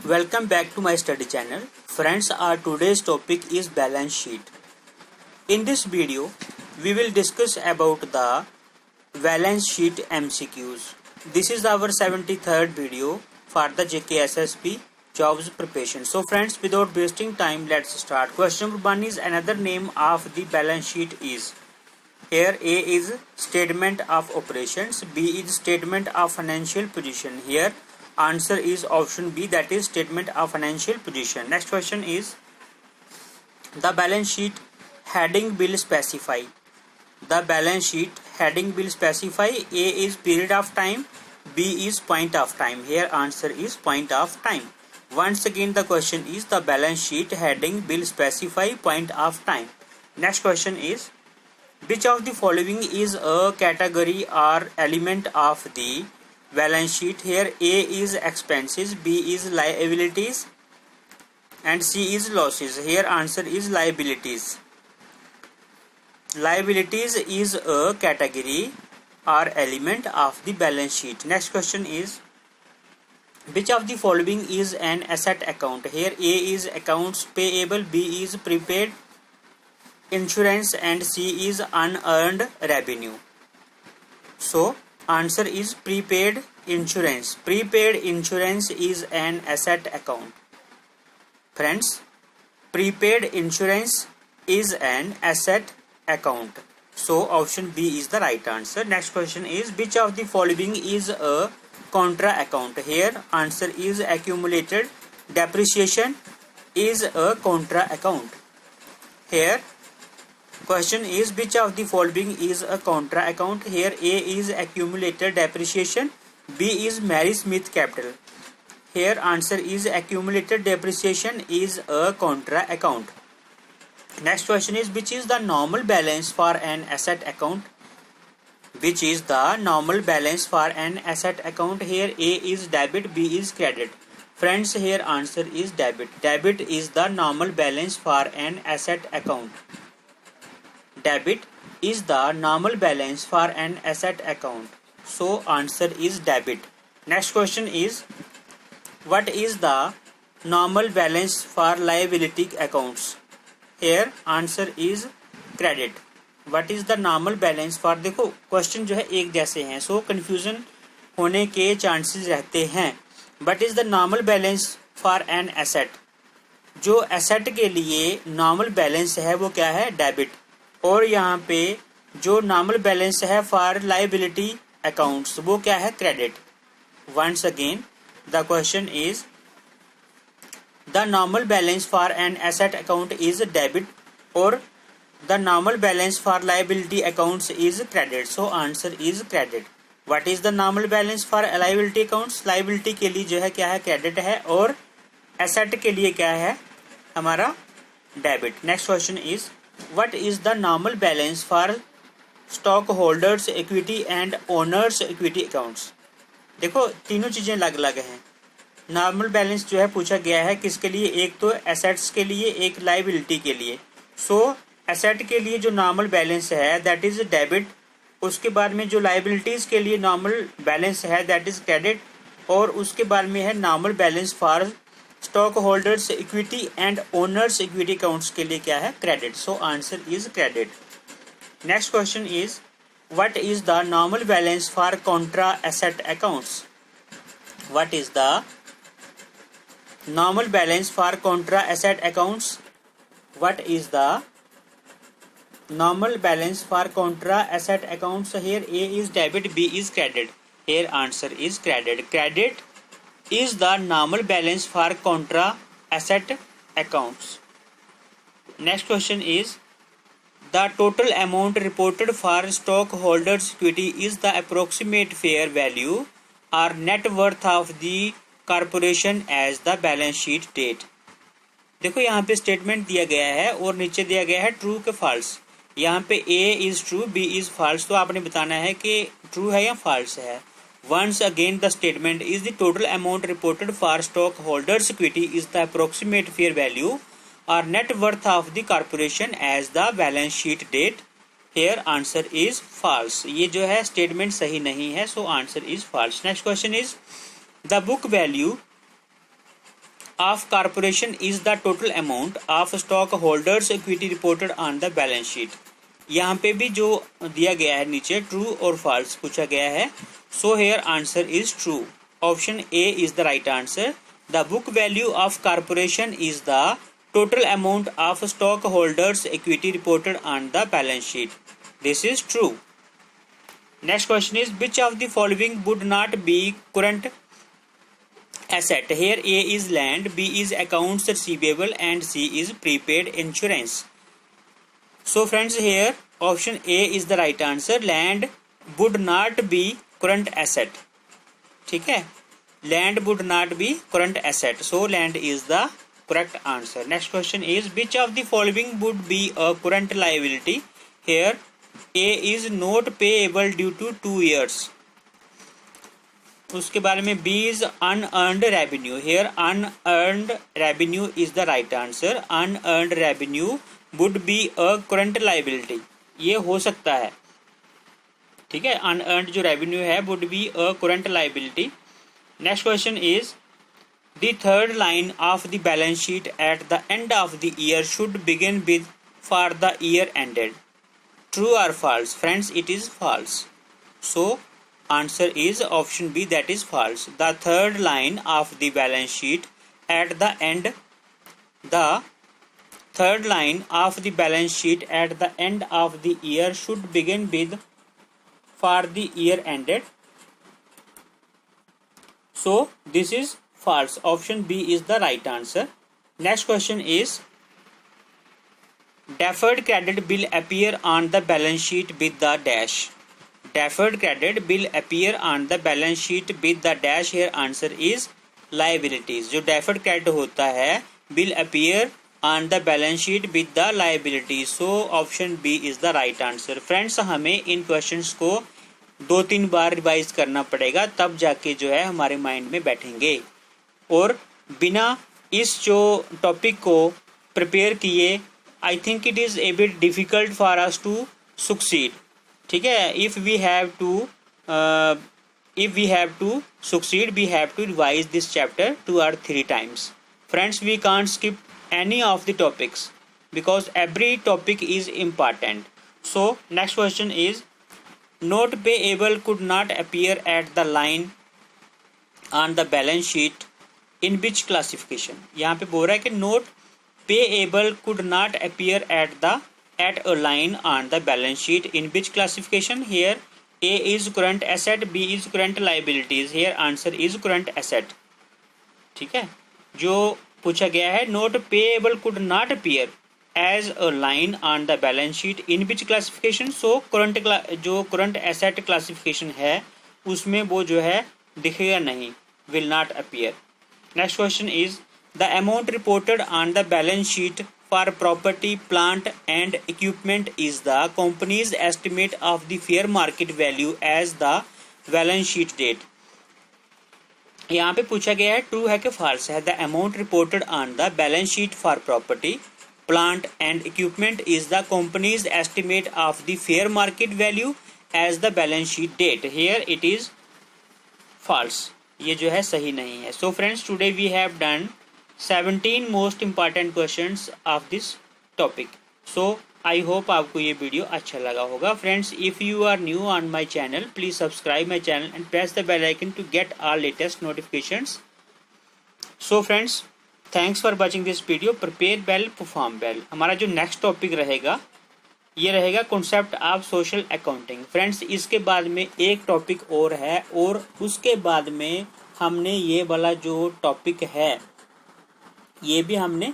Welcome back to my study channel. Friends, our today's topic is balance sheet. In this video, we will discuss about the balance sheet MCQs. This is our 73rd video for the JKSSP jobs preparation. So friends, without wasting time, let's start. Question number 1 is another name of the balance sheet is. Here A is statement of operations, B is statement of financial position. Here answer is option B, that is statement of financial position. Next question is the balance sheet heading will specify. The balance sheet heading will specify. A is period of time, B is point of time. Here answer is point of time. Once again the question is the balance sheet heading will specify point of time. Next question is which of the following is a category or element of the balance sheet? Here A is expenses, B is liabilities and C is losses. Here answer is liabilities. Liabilities is a category or element of the balance sheet. Next question is which of the following is an asset account? Here A is accounts payable, B is prepaid insurance and C is unearned revenue. So answer is prepaid insurance. Prepaid insurance is an asset account. Friends, prepaid insurance is an asset account. So option B is the right answer. Next question is which of the following is a contra account? Here answer is accumulated depreciation is a contra account. Here question is which of the following is a contra account? Here A is accumulated depreciation, B is Mary Smith capital. Here answer is accumulated depreciation is a contra account. Next question is which is the normal balance for an asset account? Which is the normal balance for an asset account? Here A is debit, B is credit. Friends, here answer is debit. Debit is the normal balance for an asset account. Debit is the normal balance for an asset account. So answer is debit. Next question is what is the normal balance for liability accounts? Here answer is credit. What is the normal balance for, देखो question जो है एक जैसे हैं, सो confusion होने के chances रहते हैं. What is the normal balance for an asset? जो एसेट के लिए नॉर्मल बैलेंस है वो क्या है? डेबिट. और यहाँ पे जो नॉर्मल बैलेंस है फॉर लाइबिलिटी अकाउंट्स वो क्या है? Credit. Once again the question is the normal balance for an asset account is debit और the normal balance for liability accounts is credit. So answer is credit. What is the normal balance for liability accounts? Liability के लिए जो है क्या है? Credit है और asset के लिए क्या है? हमारा debit. Next question is what is the normal balance for stockholders equity and owners equity accounts? देखो तीनों चीजें अलग अलग हैं. नॉर्मल बैलेंस जो है पूछा गया है किसके लिए? एक तो एसेट्स के लिए, एक लाइबिलिटी के लिए. सो एसेट के लिए जो नॉर्मल बैलेंस है दैट इज डेबिट. उसके बाद में जो लाइबिलिटीज के लिए नॉर्मल बैलेंस है दैट इज क्रेडिट. और उसके बाद में है normal balance for stock holders equity and owners equity accounts के लिए क्या है? Credit. So answer is credit. Next question is what is the normal balance for contra asset accounts? What is the normal balance for contra asset accounts? What is the normal balance for contra asset accounts? Here A is debit, B is credit. Here answer is credit. Credit is the normal balance for contra asset accounts. Next question is the total amount reported for stockholders equity is the approximate fair value or net worth of the corporation as the balance sheet date. देखो यहाँ पे statement दिया गया है और नीचे दिया गया है ट्रू के फॉल्स. यहाँ पे A is true, B is false. तो आपने बताना है कि ट्रू है या फॉल्स है. Once again the statement is the total amount reported for stockholders equity is the approximate fair value or net worth of the corporation as the balance sheet date. Here answer is false. ये जो है statement सही नहीं है, so answer is false. Next question is the book value of corporation is the total amount of stock holders equity reported on the balance sheet. यहाँ पे भी जो दिया गया है नीचे ट्रू और फॉल्स पूछा गया है। So here answer is true. Option A is the right answer. The book value of corporation is the total amount of stock holders equity reported on the balance sheet. This is true. Next question is which of the following would not be current asset? Here A is land, B is accounts receivable and C is prepaid insurance. So friends, here option A is the right answer. Land would not be current asset. ठीक है, land would not be current asset. So land is the correct answer. Next question is which of the following would be a current liability? Here A is not payable due to 2 years. उसके बारे में B is unearned revenue. Here unearned revenue is the right answer. Unearned revenue would be a current liability. ये हो सकता है, ठीक है। unearned जो revenue है would be a current liability. Next question is the third line of the balance sheet at the end of the year should begin with for the year ended. True or false? Friends, it is false. So answer is option B, that is false. The third line of the balance sheet at the end, the third line of the balance sheet at the end of the year should begin with for the year ended. So this is false. Option B is the right answer. Next question is deferred credit will appear on the balance sheet with the dash. Deferred credit will appear on the balance sheet with the dash. Here answer is liabilities. जो deferred credit होता है will appear on the balance sheet with the liabilities. So option B is the right answer. Friends, हमें इन questions को 2-3 बार revise करना पड़ेगा, तब जाके जो है हमारे माइंड में बैठेंगे। और बिना इस जो टॉपिक को प्रिपेयर किए I think it is a bit difficult for us to succeed. ठीक है, if we have to succeed, we have to revise this chapter 2 or 3 times. Friends, we can't skip any of the topics because every topic is important. So next question is note payable could not appear at the line on the balance sheet in which classification? यहाँ पे बोल रहा है कि note payable could not appear at a line on the balance sheet in which classification? Here A is current asset, B is current liabilities. Here answer is current asset. ठीक है, जो पूछा गया है note payable could not appear as a line on the balance sheet in which classification? So जो current asset classification है उसमें वो जो है दिखेगा नहीं, will not appear. Next question is the amount reported on the balance sheet for property, plant and equipment is the company's estimate of the fair market value as the balance sheet date. यहाँ पे पूछा गया है true है कि false है। The amount reported on the balance sheet for property, plant and equipment is the company's estimate of the fair market value as the balance sheet date. Here it is false, ये जो है सही नहीं है। So friends, today we have done 17 most important questions of this topic. So I hope आपको ये video अच्छा लगा होगा। Friends, if you are new on my channel, please subscribe my channel and press the bell icon to get our latest notifications. So friends, thanks for watching this video. Prepare well, perform well. हमारा जो next topic रहेगा ये रहेगा concept of social accounting. Friends, इसके बाद में एक topic और है और उसके बाद में हमने ये वाला जो टॉपिक है ये भी हमने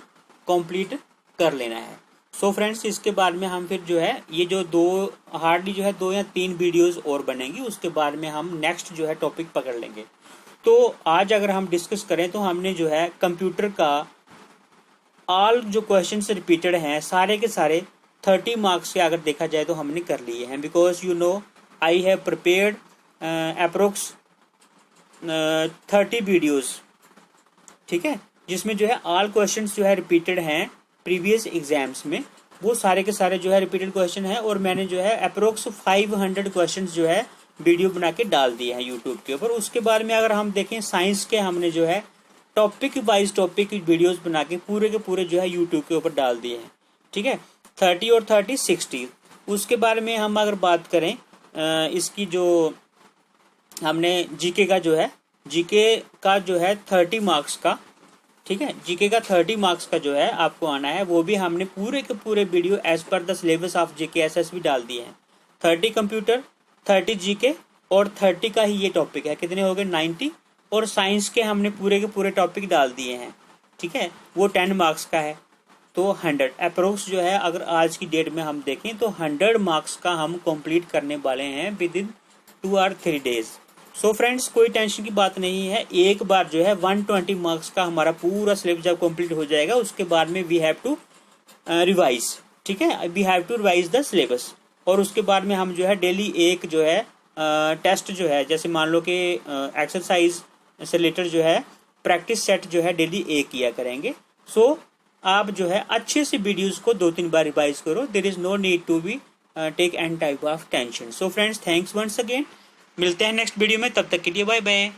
कंप्लीट कर लेना है। सो फ्रेंड्स, इसके बाद में हम फिर जो है ये जो हार्डली जो है 2 या 3 वीडियोस और बनेंगी, उसके बाद में हम नेक्स्ट जो है टॉपिक पकड़ लेंगे। तो आज अगर हम डिस्कस करें तो हमने जो है कंप्यूटर का ऑल जो क्वेश्चंस रिपीटेड हैं सारे के सारे 30 मार्क्स के अगर देखा जाए तो हमने कर लिए हैं, because you know I have prepared approx 30 videos, ठीक है, जिसमें जो है ऑल क्वेश्चंस जो है रिपीटेड हैं प्रीवियस एग्जाम्स में, वो सारे के सारे जो है रिपीटेड क्वेश्चन है। और मैंने जो है अप्रोक्स 500 क्वेश्चंस जो है वीडियो बना के डाल दिए हैं यूट्यूब के ऊपर। उसके बाद में अगर हम देखें साइंस के हमने जो है टॉपिक वाइज टॉपिक की वीडियोस बना के पूरे जो है यूट्यूब के ऊपर डाल दिए हैं। ठीक है, 30 और 30 60। उसके बारे में हम अगर बात करें इसकी जो हमने जीके का जो है, जीके का जो है 30 मार्क्स का, ठीक है, जीके का 30 मार्क्स का जो है आपको आना है, वो भी हमने पूरे के पूरे video as per the syllabus of GK SSB डाल दिए हैं। 30 कंप्यूटर, 30 जीके और 30 का ही ये टॉपिक है, कितने हो गए 90। और साइंस के हमने पूरे के पूरे टॉपिक डाल दिए हैं। ठीक है, वो 10 मार्क्स का है, तो 100 अप्रोक्स जो है अगर आज की डेट में हम देखें तो 100 मार्क्स का हम कंप्लीट करने वाले हैं विद इन 2 और 3 डेज। सो फ्रेंड्स, कोई टेंशन की बात नहीं है, एक बार जो है 120 मार्क्स का हमारा पूरा सिलेबस जब कंप्लीट हो जाएगा उसके बाद में वी हैव टू रिवाइज। ठीक है, we have to revise the syllabus. और उसके बाद में हम जो है डेली एक जो है टेस्ट जो है, जैसे मान लो कि एक्सरसाइज से रिलेटेड जो है प्रैक्टिस सेट जो है डेली एक किया करेंगे। सो आप जो है अच्छे से वीडियोस को 2-3 बार रिवाइज करो। There is no need to be take any type of tension. So friends, thanks once again, मिलते हैं नेक्स्ट वीडियो में, तब तक के लिए बाय बाय।